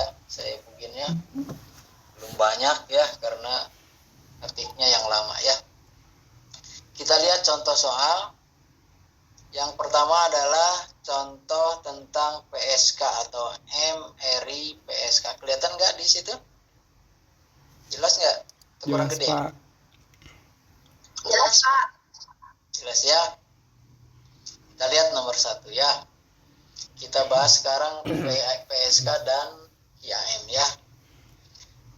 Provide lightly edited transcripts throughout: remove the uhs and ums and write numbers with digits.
ya. Saya bikinnya belum banyak ya karena ketiknya yang lama ya. Kita lihat contoh soal. Yang pertama adalah contoh tentang PSK atau MRI PSK. Kelihatan nggak di situ? Jelas nggak? Itu kurang Jelas, gede. Pak. Jelas, Pak. Jelas ya. Kita lihat nomor 1 ya. Kita bahas sekarang PSK dan IAM ya.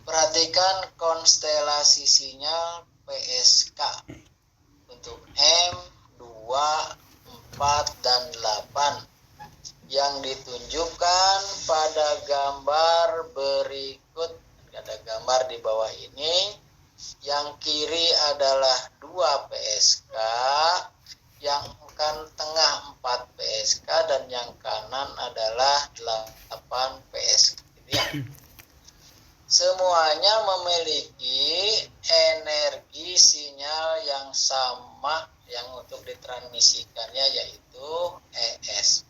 Perhatikan konstelasi sinyal PSK untuk M, 2, 4, dan 8 yang ditunjukkan pada gambar berikut. Ada gambar di bawah ini. Yang kiri adalah 2 PSK, yang tengah 4 PSK, dan yang kanan adalah 8 PSK. Ya. Semuanya memiliki energi sinyal yang sama yang untuk ditransmisikannya, yaitu ES.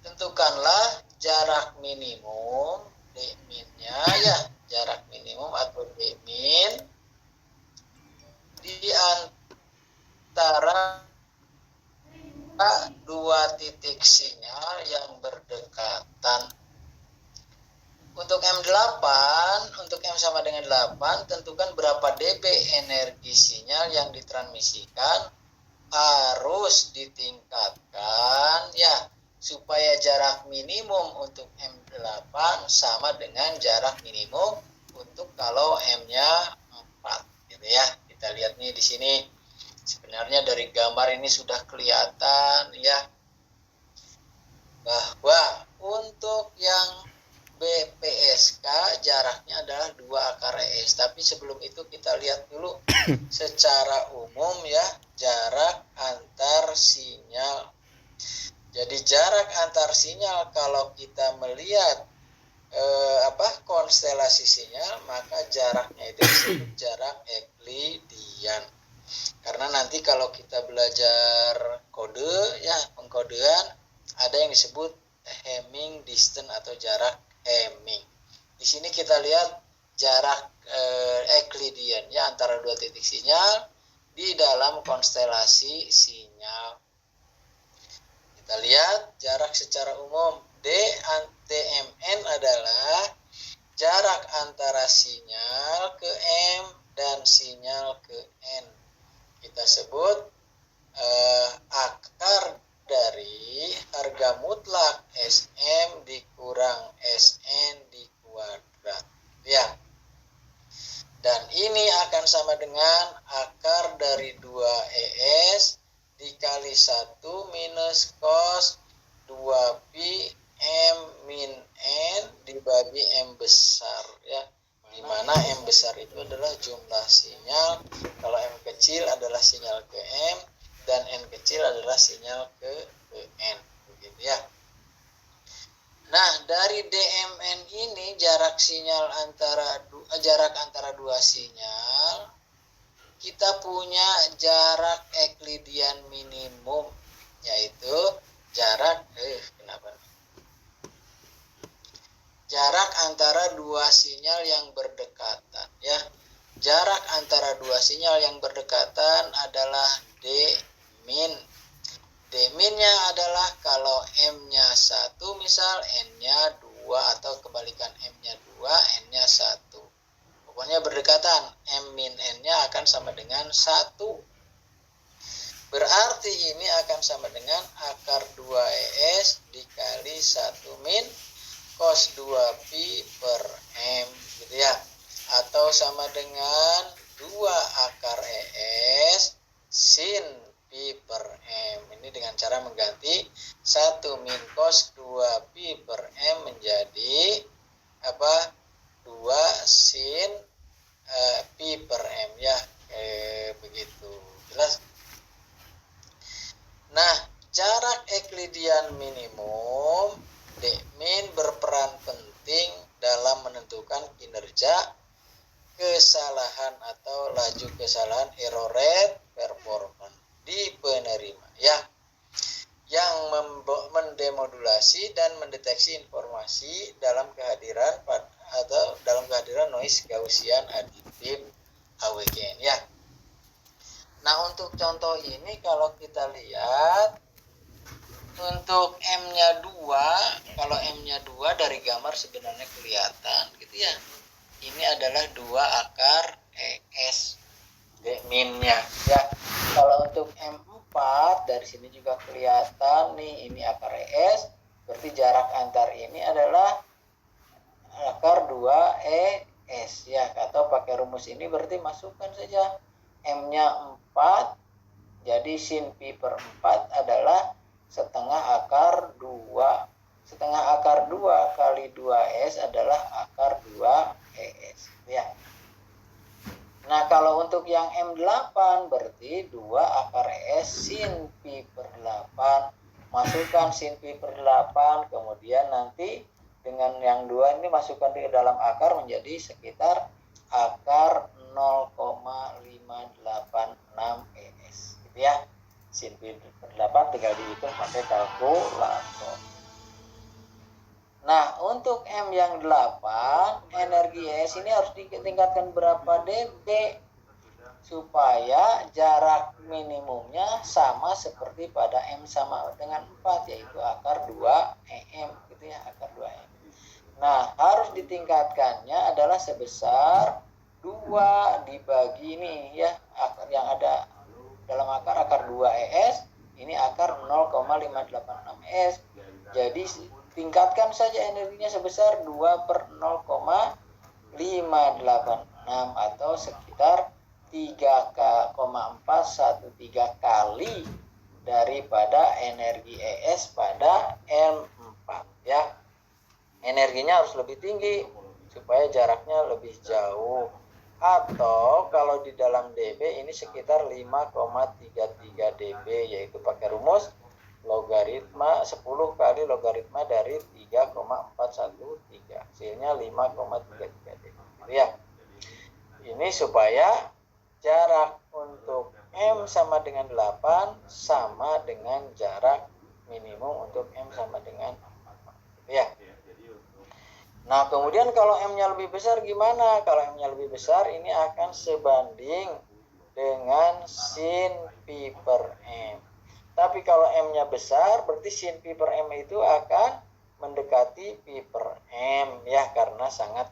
Tentukanlah jarak minimum D-min-nya ya, jarak minimum atau D-min di antara dua titik sinyal yang berdekatan. Untuk M8, untuk M sama dengan 8, tentukan berapa dB energi sinyal yang ditransmisikan. Harus ditingkatkan ya, supaya jarak minimum untuk M8 sama dengan jarak minimum untuk kalau M-nya 4 gitu ya. Kita lihat nih di sini. Sebenarnya dari gambar ini sudah kelihatan ya bahwa untuk yang BPSK jaraknya adalah 2 akar ES. Tapi sebelum itu kita lihat dulu secara umum ya jarak antar sinyal. Jadi jarak antar sinyal kalau kita melihat konstelasi sinyal, maka jaraknya itu disebut jarak Euklidian. Karena nanti kalau kita belajar kode ya, pengkodean, ada yang disebut Hamming distance atau jarak Hamming. Di sini kita lihat jarak Euklidian ya antara dua titik sinyal di dalam konstelasi sinyal. Kita lihat jarak secara umum DMN adalah jarak antara sinyal ke M dan sinyal ke N. Kita sebut akar dari harga mutlak SM dikurang SN dikuadrat ya. Dan ini akan sama dengan akar dari 2 ES dikali 1 minus cos 2 pi M min N dibagi M besar ya, dimana M besar itu adalah jumlah sinyal, kalau M kecil adalah sinyal ke M dan N kecil adalah sinyal ke N begitu ya. Nah, dari DMN ini jarak antara dua sinyal, kita punya jarak Euklidian minimum, yaitu jarak jarak antara dua sinyal yang berdekatan ya. Jarak antara dua sinyal yang berdekatan adalah D-min. D-minnya adalah kalau M-nya 1 misal, N-nya 2 atau kebalikan M-nya 2, N-nya 1. Pokoknya berdekatan, M min N-nya akan sama dengan 1. Berarti ini akan sama dengan akar 2 ES dikali 1 min cos 2 pi per M gitu ya. Atau sama dengan 2 akar ES sin pi per M. Ini dengan cara mengganti 1 min cos 2 pi per M menjadi 2 sin pi per M ya. Begitu. Jelas? Nah, jarak Euklidian minimum D-min berperan penting dalam menentukan kinerja kesalahan atau laju kesalahan error rate performance di penerima ya, yang mendemodulasi dan mendeteksi informasi dalam kehadiran noise Gaussian aditif Huygens ya. Nah, untuk contoh ini kalau kita lihat untuk M-nya 2, kalau M-nya 2 dari gambar sebenarnya kelihatan gitu ya. Ini adalah 2 akar ES min-nya ya. Kalau untuk M4 dari sini juga kelihatan nih, ini akar ES, berarti jarak antar ini adalah akar 2 ES ya. Atau pakai rumus ini berarti masukkan saja M-nya 4, jadi sin pi per 4 adalah setengah akar 2. Setengah akar 2 kali 2S adalah akar 2 ES ya. Nah, kalau untuk yang M8 berarti 2 akar ES sin pi per 8. Masukkan sin pi per 8, kemudian nanti dengan yang 2 ini masukkan di dalam akar menjadi sekitar akar 0,586 ES gitu ya. Sin pi per 8 tinggal dihitung pakai kalkulator. Nah, untuk M yang 8, energi ES ini harus ditingkatkan berapa dB supaya jarak minimumnya sama seperti pada M sama dengan 4, yaitu akar 2 EM gitu ya, akar 2 EM. Nah, harus ditingkatkannya adalah sebesar 2 dibagi ini ya, akar yang ada dalam akar 2 ES, ini akar 0,586 ES. Jadi tingkatkan saja energinya sebesar 2 per 0,586 atau sekitar 3,413 kali daripada energi ES pada M4 ya. Energinya harus lebih tinggi supaya jaraknya lebih jauh. Atau kalau di dalam dB ini sekitar 5,33 dB, yaitu pakai rumus logaritma 10 kali logaritma dari 3,413, hasilnya 5,33 dB gitu ya. Ini supaya jarak untuk M sama dengan 8 sama dengan jarak minimum untuk M sama dengan 4 gitu ya. Nah, kemudian kalau M-nya lebih besar gimana? Kalau M-nya lebih besar ini akan sebanding dengan sin pi per M. Tapi kalau M-nya besar berarti sin pi per M itu akan mendekati pi per M ya, karena sangat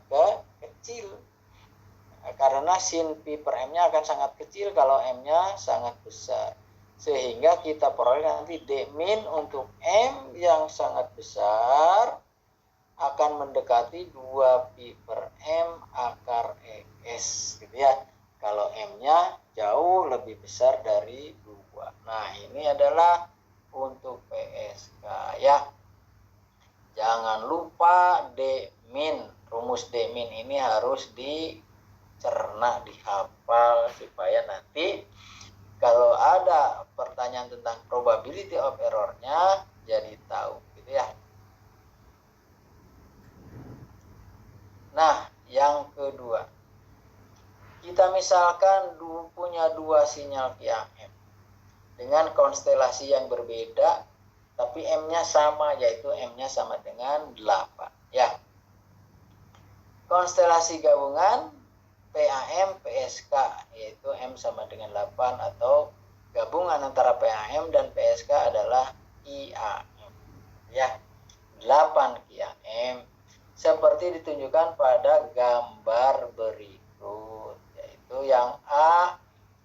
kecil. Karena sin pi per M-nya akan sangat kecil kalau M-nya sangat besar. Sehingga kita peroleh nanti D min untuk M yang sangat besar akan mendekati 2 pi per M akar ES gitu ya. Kalau M-nya jauh lebih besar dari 2. Nah, ini adalah untuk PSK ya. Jangan lupa D min. Rumus D min ini harus dicerna, dihafal supaya nanti kalau ada pertanyaan tentang probability of error-nya jadi tahu gitu ya. Nah, yang kedua, kita misalkan punya 2 sinyal QAM dengan konstelasi yang berbeda, tapi M-nya sama, yaitu M-nya sama dengan 8 ya. Konstelasi gabungan PAM PSK, yaitu M sama dengan 8, atau gabungan antara PAM dan PSK adalah IAM ya. 8 QAM seperti ditunjukkan pada gambar berikut, yaitu yang A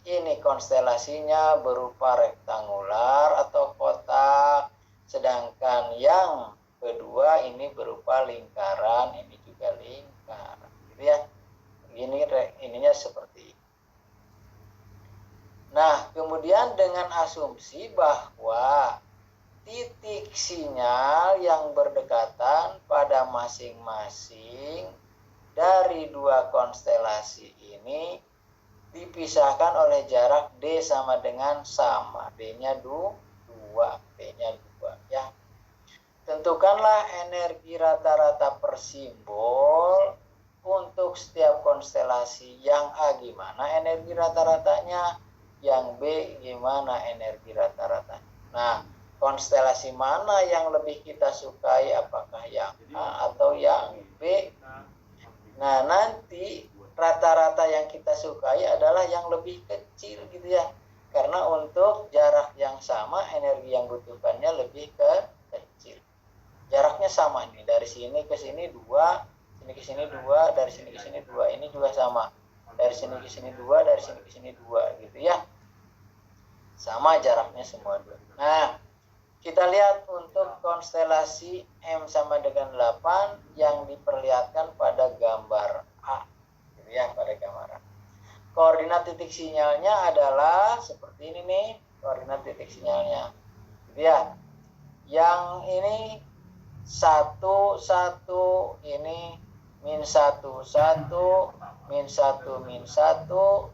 ini konstelasinya berupa rektangular atau kotak, sedangkan yang kedua ini berupa lingkaran, ini juga lingkaran gitu ya. Ininya seperti ini. Nah, kemudian dengan asumsi bahwa titik sinyal yang berdekatan pada masing-masing dari 2 konstelasi ini dipisahkan oleh jarak D sama dengan sama. D-nya 2, D-nya 2 ya. Tentukanlah energi rata-rata per simbol untuk setiap konstelasi. Yang A gimana energi rata-ratanya, yang B gimana energi rata-ratanya. Nah, konstelasi mana yang lebih kita sukai, apakah yang A atau yang B? Nah, nanti kita sukai adalah yang lebih kecil gitu ya. Karena untuk jarak yang sama, energi yang butuhkannya lebih kecil. Jaraknya sama nih, dari sini ke sini 2, sini ke sini 2, dari sini ke sini 2. Ini juga sama. Dari sini ke sini 2, dari sini ke sini 2 gitu ya. Sama jaraknya semua 2. Nah, kita lihat untuk konstelasi M sama dengan 8 yang diperlihatkan pada gambar A. Gitu ya, pada gambar A. Koordinat titik sinyalnya adalah seperti ini nih, koordinat titik sinyalnya. Gitu ya. Yang ini 1, 1, ini min 1, 1, min 1, min 1, 1,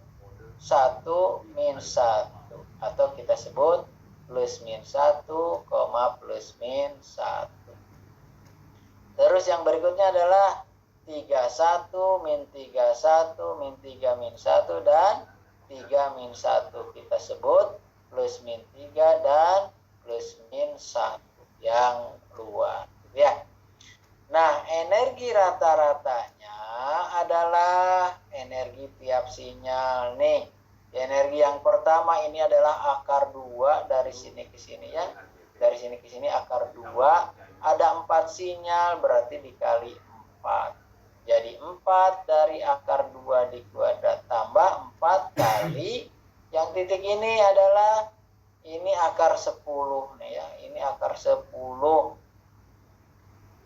min 1. Atau kita sebut plus min 1, plus min 1. Terus yang berikutnya adalah 31, min 31, min 3, min 1, dan 3, min 1. Kita sebut plus min 3 dan plus min 1 yang keluar. Ya. Nah, energi rata-ratanya adalah energi tiap sinyal nih. Energi yang pertama ini adalah akar 2 dari sini ke sini ya. Dari sini ke sini akar 2. Ada 4 sinyal berarti dikali 4. Jadi 4 dari akar 2 dikuadrat tambah 4 kali yang titik ini adalah ini akar 10 nih ya. Ini akar 10.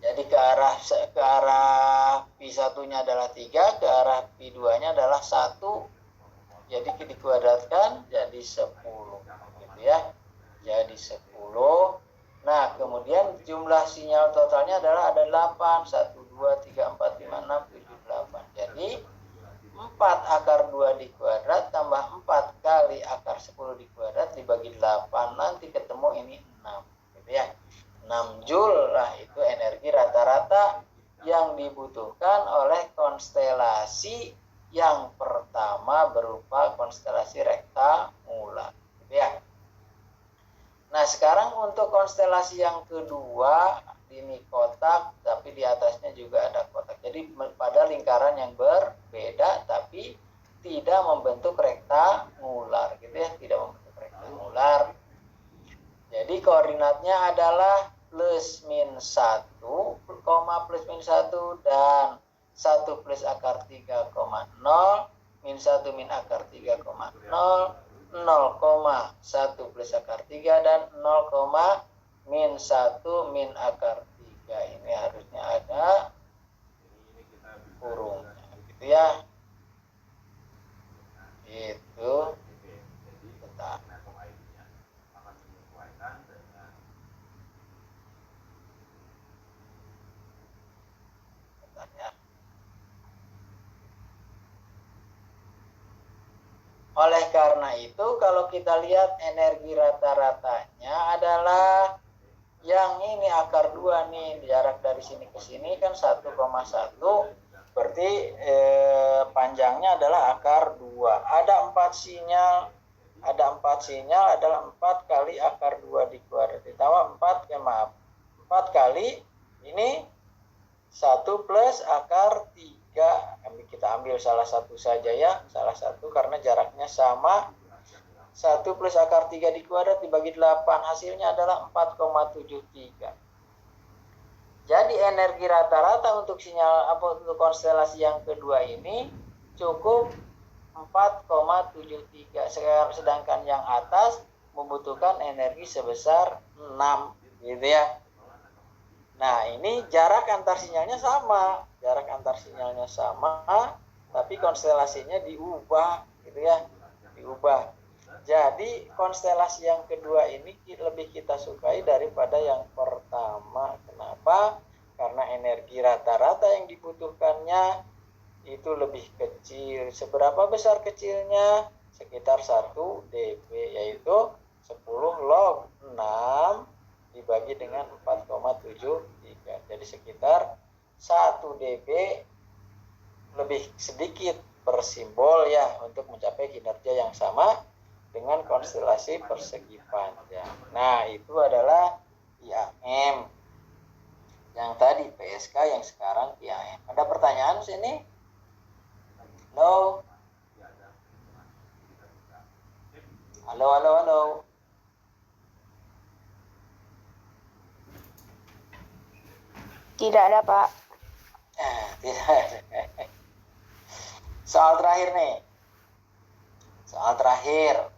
Jadi ke arah Pi1-nya adalah 3, ke arah Pi2-nya adalah 1. Jadi dikuadratkan jadi 10 gitu ya. Jadi 10. Nah, kemudian jumlah sinyal totalnya adalah ada 8. 1 2 3 4 5 6 7 8. Jadi 4 akar 2 dikuadrat tambah 4 kali akar 10 dikuadrat dibagi 8, nanti ketemu ini 6 gitu ya. 6 Joule lah itu energi rata-rata yang dibutuhkan oleh konstelasi yang pertama berupa konstelasi rektangular gitu ya. Nah, sekarang untuk konstelasi yang kedua, ini kotak tapi di atasnya juga ada kotak. Jadi pada lingkaran yang berbeda tapi tidak membentuk rektangular gitu ya, tidak membentuk rektangular. Jadi koordinatnya adalah plus min 1, plus min 1 dan 1 plus akar 3, 0, min 1 min akar 3, 0, 0,1 plus akar 3 dan 0, min 1 min akar 3. Ini harusnya ada kurungnya gitu ya. Itu bentar. Oleh karena itu, kalau kita lihat energi rata-ratanya adalah yang ini akar 2 nih, jarak dari sini ke sini kan 1,1, berarti panjangnya adalah akar 2. Ada 4 sinyal, adalah 4 kali akar 2 dikuadrat ditambah 4 kali ini 1 plus akar 3. Kita ambil salah satu saja ya, salah satu karena jaraknya sama. 1 plus akar 3 dikuadrat dibagi 8, hasilnya adalah 4,73. Jadi energi rata-rata untuk sinyal untuk konstelasi yang kedua ini cukup 4,73, sedangkan yang atas membutuhkan energi sebesar 6 gitu ya. Nah, ini jarak antar sinyalnya sama, tapi konstelasinya diubah gitu ya, diubah. Jadi konstelasi yang kedua ini lebih kita sukai daripada yang pertama. Kenapa? Karena energi rata-rata yang dibutuhkannya itu lebih kecil. Seberapa besar kecilnya? Sekitar 1 dB, yaitu 10 log 6 dibagi dengan 4,73. Jadi sekitar 1 dB lebih sedikit per simbol ya, untuk mencapai kinerja yang sama dengan konstelasi persegi panjang. Nah, itu adalah IAM. Yang tadi PSK, yang sekarang IAM. Ada pertanyaan sini? No? Halo, halo, halo. Tidak ada, Pak. Tidak. Soal terakhir nih. Soal terakhir.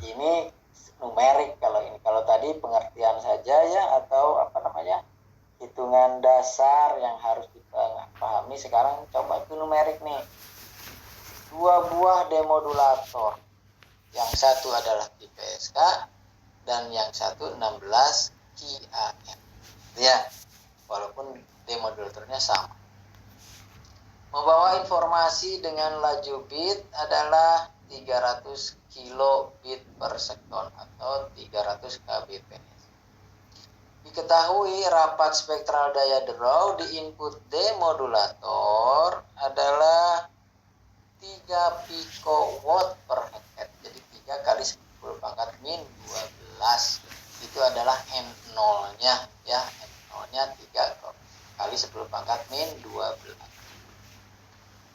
Ini numerik kalau ini. Kalau tadi pengertian saja ya, atau apa namanya, hitungan dasar yang harus dipahami. Sekarang coba itu numerik nih. 2 buah demodulator. Yang satu adalah QPSK dan yang satu 16 QAM. Ya, walaupun demodulatornya sama. Membawa informasi dengan laju bit adalah 300 kilobit per sekon atau 300 kbps. Diketahui rapat spektral daya draw di input demodulator adalah 3 pikowatt per hektare. Jadi 3 kali 10 pangkat min 12. Itu adalah N0-nya ya. N0-nya 3 kali 10 pangkat min 12.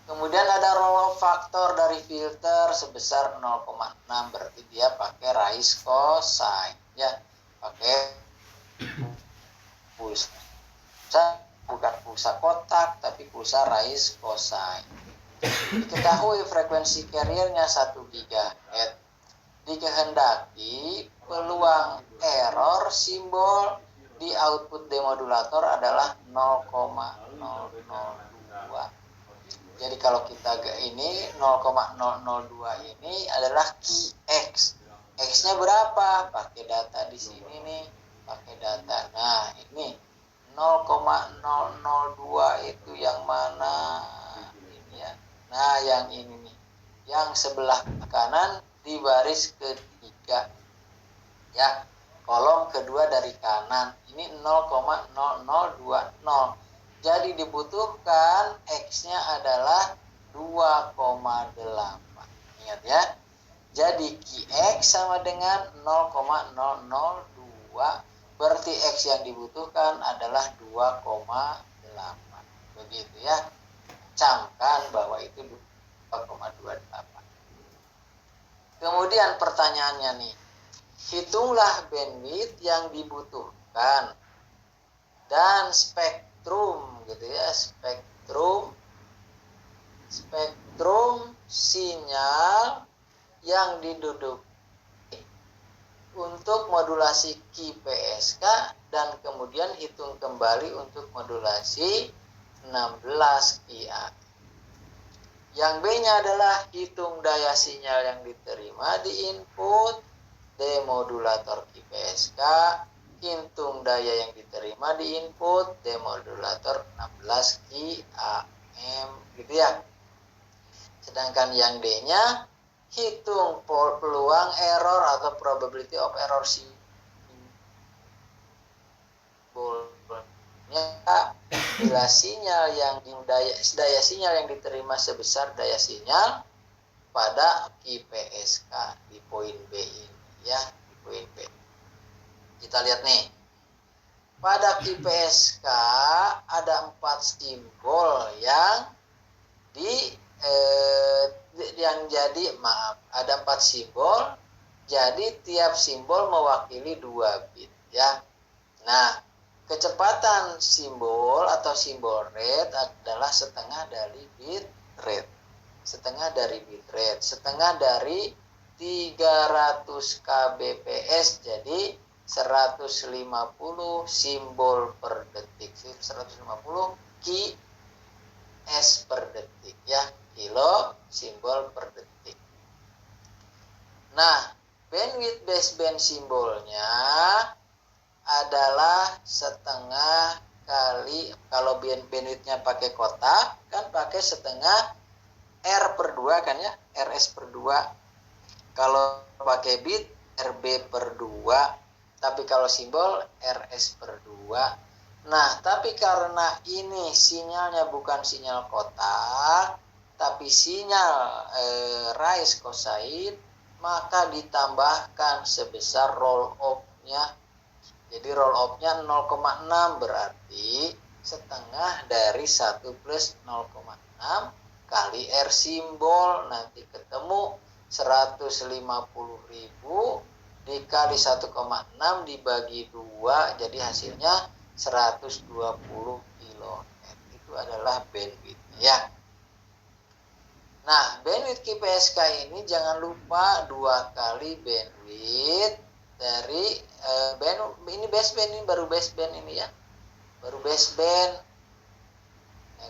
Kemudian ada roll off faktor dari filter sebesar 0,6, berarti dia pakai raised cosine ya, pakai pulsa, bukan pulsa kotak tapi pulsa raised cosine. Diketahui frekuensi carriernya 1 GHz. Dikehendaki peluang error simbol di output demodulator adalah 0,002. Jadi kalau kita ini 0,002 ini adalah key X. X-nya berapa? Pakai data di sini nih, pakai data. Nah, ini 0,002 itu yang mana? Ini ya. Nah, yang ini nih. Yang sebelah kanan di baris ketiga. Ya, kolom kedua dari kanan. Ini 0,0020. Jadi dibutuhkan X-nya adalah 2,8. Ingat ya. Jadi QX sama dengan 0,002. Berarti X yang dibutuhkan adalah 2,8. Begitu ya. Camkan bahwa itu 2,28. Kemudian pertanyaannya nih. Hitunglah bandwidth yang dibutuhkan dan spektrum gitu ya, spektrum sinyal yang diduduki untuk modulasi QPSK dan kemudian hitung kembali untuk modulasi 16 QA. Yang B-nya adalah hitung daya sinyal yang diterima di input demodulator QPSK, hitung daya yang diterima di input demodulator 16 QAM gitu ya. Sedangkan yang D-nya hitung peluang error atau probability of error simbolnya bila sinyal yang daya sinyal yang diterima sebesar daya sinyal pada QPSK di poin B ini ya, di poin B. Kita lihat nih, pada QPSK ada 4 simbol yang ada 4 simbol, jadi tiap simbol mewakili 2 bit ya. Nah, kecepatan simbol atau simbol rate adalah setengah dari bit rate. Setengah dari 300 kbps, jadi 150 simbol per detik, 150 ks per detik ya, kilo simbol per detik. Nah, bandwidth baseband simbolnya adalah setengah kali, kalau bandwidthnya pakai kotak kan pakai setengah R per 2 kan ya, RS per 2. Kalau pakai bit RB per 2. Tapi kalau simbol RS per 2. Nah, tapi karena ini sinyalnya bukan sinyal kotak, tapi sinyal raised cosine, maka ditambahkan sebesar roll off-nya. Jadi roll off-nya 0,6, berarti setengah dari 1 plus 0,6 kali R simbol. Nanti ketemu 150.000 dikali 1,6 dibagi 2, jadi hasilnya 120 kHz. Itu adalah bandwidth ya. Nah, bandwidth QPSK ini jangan lupa 2 kali bandwidth dari ini baseband, ini baru baseband ini ya. Baru baseband.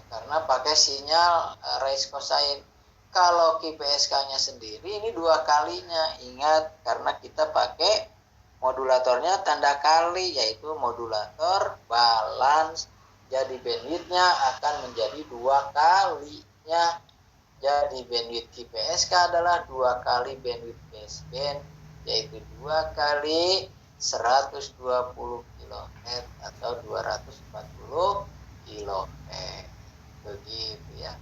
Karena pakai sinyal raise cosine. Kalau QPSK-nya sendiri ini 2 kalinya. Ingat, karena kita pakai modulatornya tanda kali, yaitu modulator balance. Jadi bandwidth-nya akan menjadi 2 kalinya. Jadi bandwidth QPSK adalah 2 kali bandwidth baseband, yaitu 2 kali 120 kHz atau 240 kHz. Begitu ya.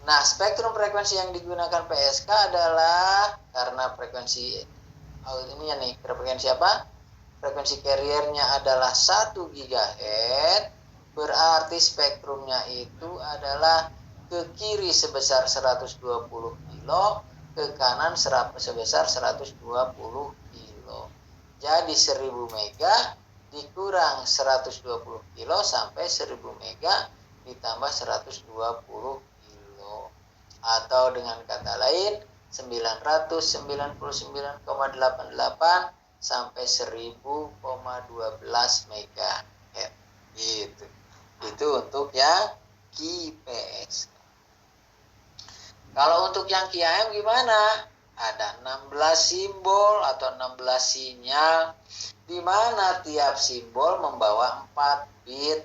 Nah, spektrum frekuensi yang digunakan PSK adalah karena frekuensi ini ya nih, frekuensi apa? Frekuensi carriernya adalah 1 GHz, berarti spektrumnya itu adalah ke kiri sebesar 120 kilo, ke kanan sebesar 120 kilo. Jadi 1000 mega dikurang 120 kilo sampai 1000 mega ditambah 120 kilo. Atau dengan kata lain 999,88 sampai 1000,12 MHz. Gitu. Itu untuk yang QPSK. Kalau untuk yang QAM gimana? Ada 16 simbol atau 16 sinyal, di mana tiap simbol membawa 4 bit.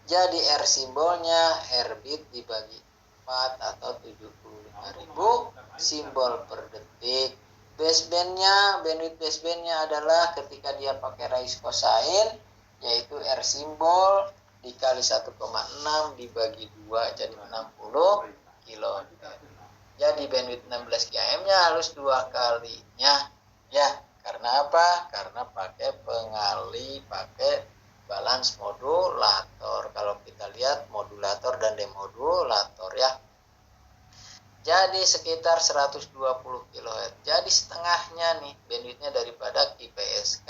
Jadi R simbolnya R bit dibagi 4 atau 75.000 simbol per detik. Basebandnya, bandwidth basebandnya adalah ketika dia pakai raise cosine, yaitu R simbol dikali 1,6 dibagi 2, jadi 60 kHz. Jadi bandwidth 16 kHz-nya harus 2 kalinya ya. Karena apa? Karena pakai pengali, pakai balance modulator. Kalau kita lihat modulator dan demodulator ya. Jadi sekitar 120 kHz. Jadi setengahnya nih bandwidthnya daripada QPSK.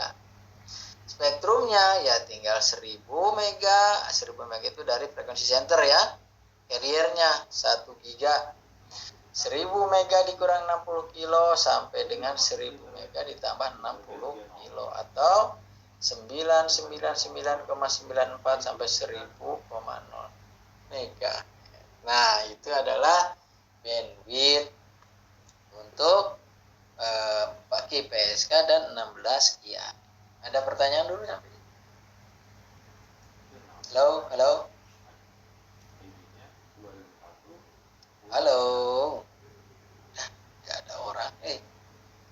Spektrumnya ya tinggal 1000 mega. 1000 mega itu dari frekuensi center ya. Carriernya 1 giga. 1000 mega dikurang 60 kilo sampai dengan 1000 mega ditambah 60 kilo atau 999,94 sampai 1000,0 mega. Nah, itu adalah bandwidth untuk pakai PSK dan 16 kia. Ada pertanyaan dulu sampai? Halo. Halo. Gak ada orang.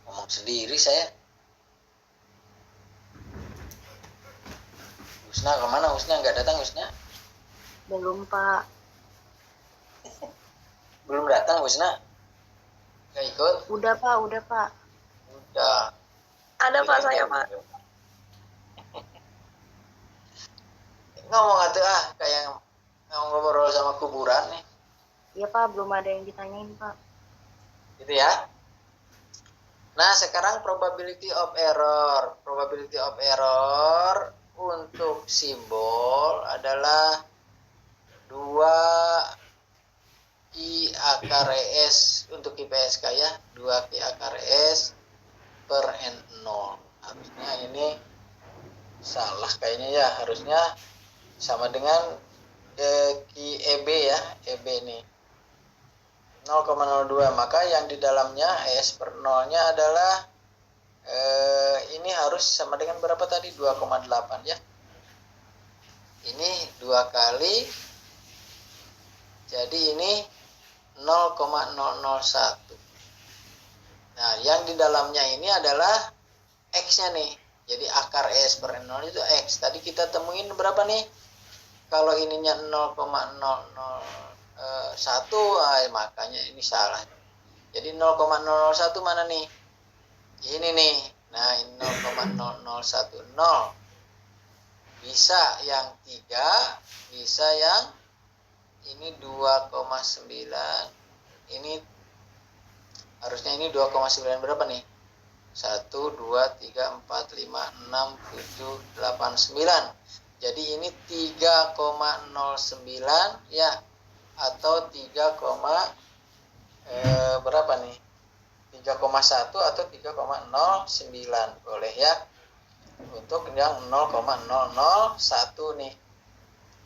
Ngomong sendiri saya. Husna kemana? Husna nggak datang Husna? Belum Pak. Belum datang Husna? Nggak ikut? Udah Pak. Udah. Ada Pak saya Pak. Ngomong atuh kayak ngobrol sama kuburan nih. Iya Pak, belum ada yang ditanyain Pak. Gitu ya. Nah, sekarang probability of error. Probability of error untuk simbol adalah 2 I akar S untuk IPSK ya. 2 I akar S per N0. Harusnya ini salah kayaknya ya. Harusnya sama dengan EB ya. EB ini 0,02, maka yang di dalamnya S per 0-nya adalah ini harus sama dengan berapa tadi? 2,8 ya. Ini 2 kali, jadi ini 0,001. Nah, yang di dalamnya ini adalah X-nya nih. Jadi akar S per 0 itu X. Tadi kita temuin berapa nih? Kalau ininya 0,001, makanya ini salah. Jadi 0,001 mana nih? Ini nih. Nah, ini 0,0010. Bisa yang 3, bisa yang ini 2,9. Ini Harusnya ini 2,9 berapa nih? 1, 2, 3, 4, 5, 6, 7, 8, 9. Jadi ini 3,09 ya, atau 3, berapa nih? 3,1 atau 3,09 boleh ya. Untuk yang 0,001 nih.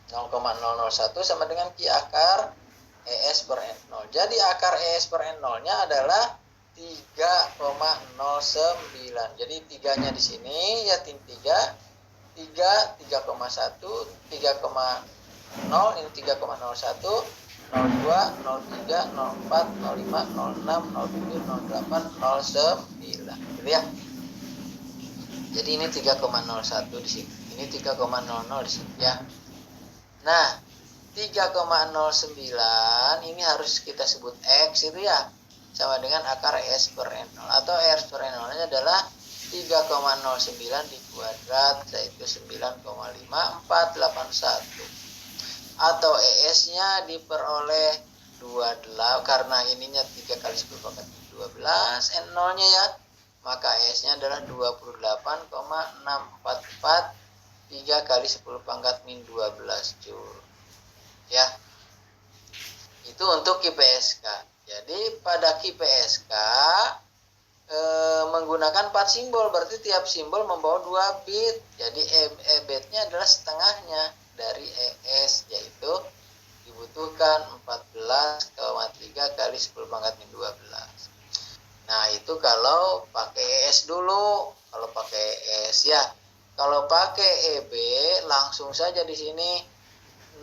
0,001 sama dengan Q akar ES per N0. Jadi akar ES per N0-nya adalah 3,09. Jadi 3-nya di sini ya tim 3, 3,1, 3,0, ini 3,01, 02, 03, 04, 05, 06, 07, 08, 09. Gitu ya. Jadi ini 3,01 di sini. Ini 3,00 di sini ya. Nah, 3,09 ini harus kita sebut X itu ya. Sama dengan akar ES per N0. Atau ES per N0-nya adalah 3,09 dikuadrat, yaitu 9,5481. Atau ES-nya diperoleh 28, karena ininya 3 kali 10 pangkat 12, N0-nya ya. Maka ES-nya adalah 28,644 3 kali 10 pangkat min 12 Joule. Ya. Itu untuk QPSK. Jadi pada QPSK menggunakan 4 simbol, berarti tiap simbol membawa 2 bit. Jadi bitnya adalah setengahnya dari ES, yaitu dibutuhkan 14,3 kali 10 pangkat min 12. Nah, itu kalau pakai ES dulu. Kalau pakai ES ya. Kalau pakai EB langsung saja di sini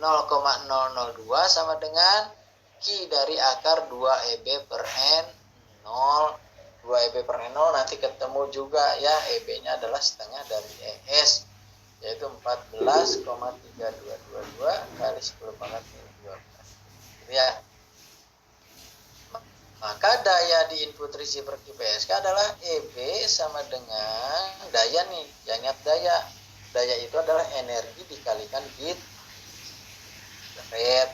0,002 sama dengan Q dari akar 2EB per N0. 2EB per N0 nanti ketemu juga ya, EB-nya adalah setengah dari ES, yaitu 14,3222 kali 10 pangkat min 12. Ya. Maka daya di input receiver QPSK adalah EB sama dengan daya nih. Jangan ingat daya. Daya itu adalah energi dikalikan bit rate.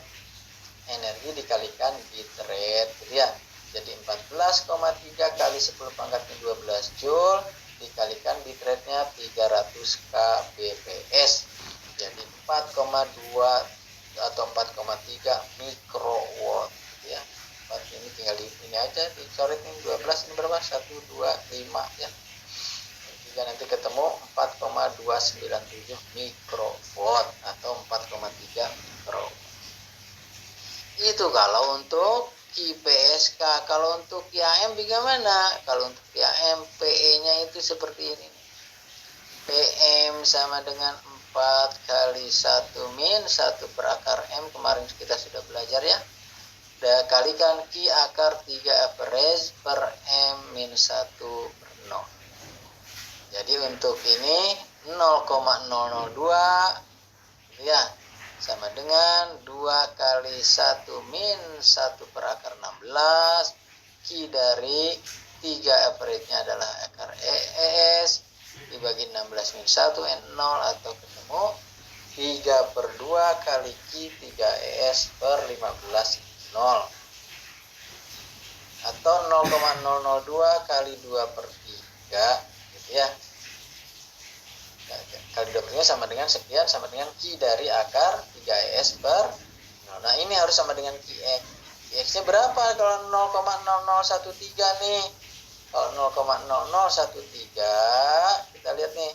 Energi dikalikan bit rate. Gitu ya. Jadi 14,3 kali 10 pangkat min 12 Joule dikalikan bit rate-nya 300 kbps. Jadi 4,2 atau 4,3 mikrowatt. Gitu ya. Ini tinggal di ini aja, dicoret ini 12, ini berapa? 1, 2, 5 ya. Jika nanti ketemu 4,297 mikrowatt atau 4,3 mikrowatt. Itu kalau untuk QPSK. Kalau untuk QAM bagaimana? Kalau untuk QAM PE-nya itu seperti ini. PM sama dengan 4 kali 1 min 1 per akar M, kemarin kita sudah belajar ya. Kalikan Q akar 3 average per M min 1 per 0. Jadi untuk ini 0,002 ya, sama dengan 2 kali 1 min 1 per akar 16. Q dari 3 average-nya adalah akar ES dibagi 16 min 1 N0, atau ketemu 3 per 2 kali Q 3 ES per 15 0, atau 0,002 kali 2 per 3 gitu ya. Kali 2 per 3 sama dengan sekian, sama dengan Q dari akar 3S per 0. Nah, ini harus sama dengan QX. QX-nya berapa kalau 0,0013 nih? Kalau 0,0013 kita lihat nih.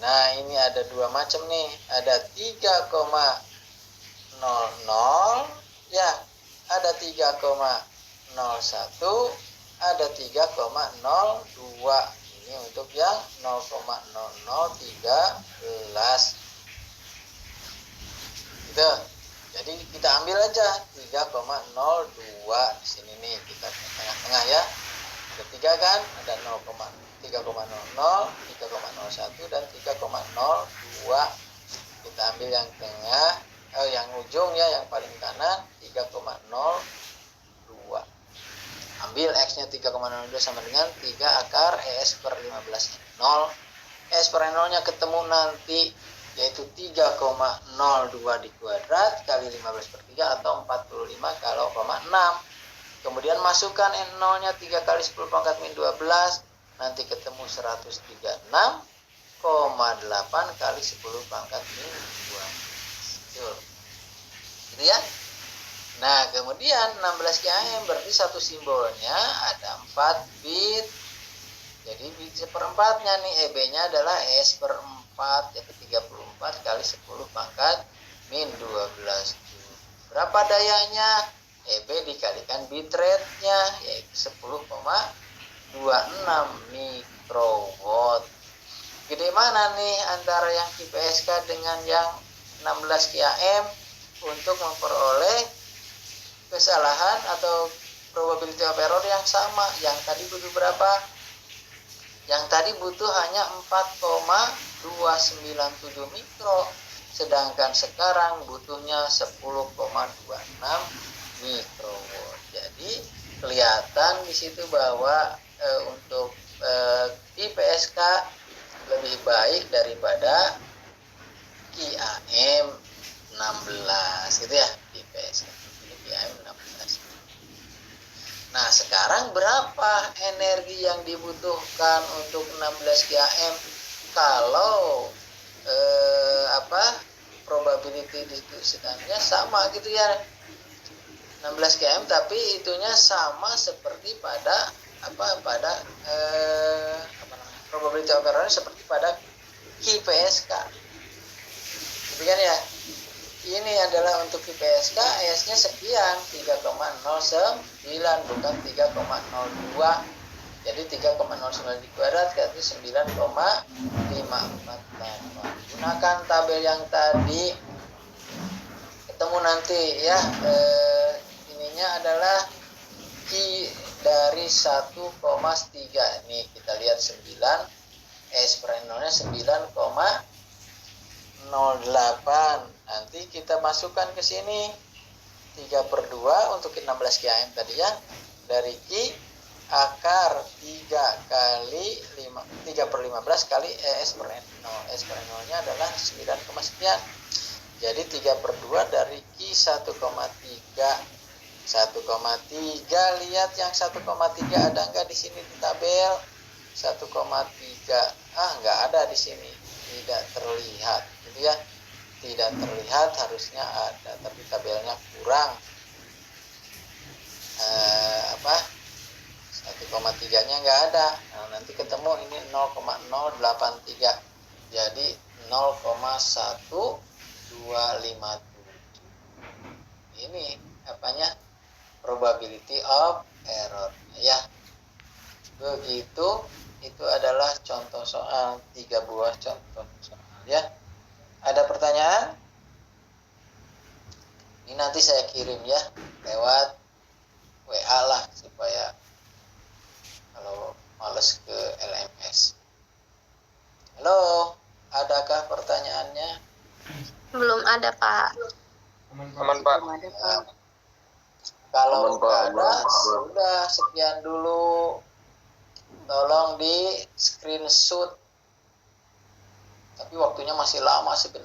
Nah, ini ada dua macam nih. Ada 3,00 ya. Ada 3,01, ada 3,02. Ini untuk yang 0,0013. Gitu. Jadi kita ambil aja 3,02 di sini nih, kita ke tengah-tengah ya. Ketiga kan ada 3,00, 3,01 dan 3,02. Kita ambil yang tengah, yang ujung ya, yang paling kanan 3,02. Ambil X-nya 3,02 sama dengan 3 akar ES per 15 0. ES per 0-nya ketemu nanti, yaitu 3,02 dikuadrat kali 15 per 3 atau 45 kalau 6. Kemudian masukkan N0-nya 3 kali 10 pangkat min 12. Nanti ketemu 136,8 kali 10 pangkat min 12. Gitu ya. Nah, kemudian 16 KM berarti satu simbolnya ada 4 bit. Jadi bit seperempatnya nih, EB-nya adalah S per 4, yaitu 34 kali 10 pangkat min 12. Berapa dayanya? EB dikalikan bit rate-nya, yaitu 10,26 mikrowatt. Gede mana nih antara yang QPSK dengan yang 16 KM untuk memperoleh kesalahan atau probability of error yang sama? Yang tadi butuh berapa? Yang tadi butuh hanya 4,297 mikro, sedangkan sekarang butuhnya 10,26 mikrowatt. Jadi kelihatan di situ bahwa untuk IPSK lebih baik daripada QAM 16 gitu ya, IPSK. QAM 16. Nah, sekarang berapa energi yang dibutuhkan untuk 16 QAM kalau probability distribusinya sama gitu ya, 16 km, tapi itunya sama seperti pada probability of error seperti pada QPSK. Jadi kan ya, ini adalah untuk QPSK, S-nya sekian, 3,09 bukan 3,02. Jadi 3,09 dikuadrat berarti 9,548. Gunakan tabel yang tadi, ketemu nanti ya. Ininya adalah Q dari 1,3. Nih kita lihat 9, S per N0-nya 9,08. Nanti kita masukkan ke sini 3/2 untuk 16 km tadi ya. Dari Q akar 3/15 kali S per N0. S per N0-nya adalah 9, sekian. Jadi 3/2 dari Q 1,3. 1,3, lihat yang 1,3 ada nggak di sini di tabel? 1,3. Nggak ada di sini. Tidak terlihat. Gitu ya. Tidak terlihat, harusnya ada, tapi tabelnya kurang. 1,3-nya nggak ada. Nah, nanti ketemu ini 0,083. Jadi 0,1257. Ini apanya? Probability of error ya. Begitu, itu adalah contoh soal, 3 buah contoh soal ya. Ada pertanyaan? Ini nanti saya kirim ya lewat WA lah, supaya kalau males ke LMS. Halo, adakah pertanyaannya? Belum ada, Pak. Aman, Pak. Belum ada, Pak. Kalau Aman, Pak. ada, sudah sekian dulu. Tolong di screenshot. Tapi waktunya masih lama sebenarnya.